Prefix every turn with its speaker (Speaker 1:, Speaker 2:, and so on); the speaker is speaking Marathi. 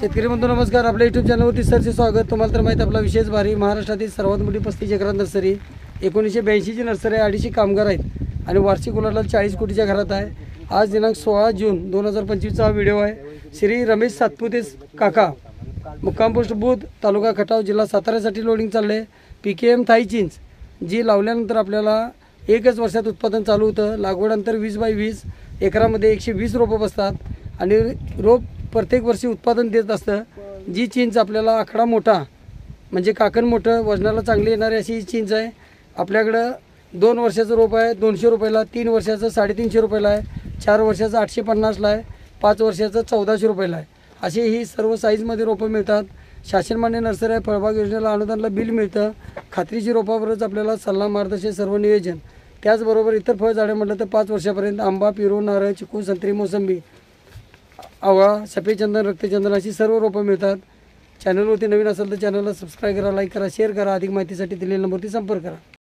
Speaker 1: शेतकरी बंधू नमस्कार. आपल्या यूट्यूब चॅनलवरती सरचे स्वागत. तुम्हाला तर माहीत आपला विशेष भारी महाराष्ट्रातील सर्वात मोठी 35 एकरात नर्सरी 1982ची नर्सरी आहे. 250 कामगार आहेत आणि वार्षिक उलाढाल 40 कोटीच्या घरात आहे. आज दिनांक 16 जून 2025चा हा व्हिडिओ आहे. श्री रमेश सातपुते काका, मुक्काम पोस्ट बुध, तालुका खटाव, जिल्हा साताऱ्यासाठी लोडिंग चालले. PKM थाई चिंच जी लावल्यानंतर आपल्याला एकच वर्षात उत्पादन चालू होतं. लागवडनंतर 20 बाय 20 एकरामध्ये 120 रोपं बसतात आणि रोप प्रत्येक वर्षी उत्पादन देत असतं. जी चिंच आपल्याला आकडा मोठा म्हणजे काकण मोठं, वजनाला चांगली येणारी अशी चिंच आहे. आपल्याकडं 2 वर्षाचं रोप आहे 200 रुपयाला, 3 वर्षाचं 350 रुपयाला आहे, 4 वर्षाचं 850ला आहे, 5 वर्षाचं 1400 रुपयाला आहे. असे ही सर्व साईजमध्ये रोपं मिळतात. शासनमान्य नर्सरी आहे. फळबाग योजनेला अनुदानाला बिल मिळतं. खात्रीची रोपावरच आपल्याला सल्ला मार्गदर्शन सर्व नियोजन. त्याचबरोबर इतर फळझाडे म्हटलं तर 5 वर्षापर्यंत आंबा, पेरू, नारळ, चिकू, संत्री, मोसंबी, आवळा, सफेद चंदन, रक्तचंदन अशी सर्व रोपं मिळतात. चॅनलवरती नवीन असेल तर चॅनलला सबस्क्राईब करा, लाईक करा, शेअर करा. अधिक माहितीसाठी दिलेल्या नंबरवरती संपर्क करा.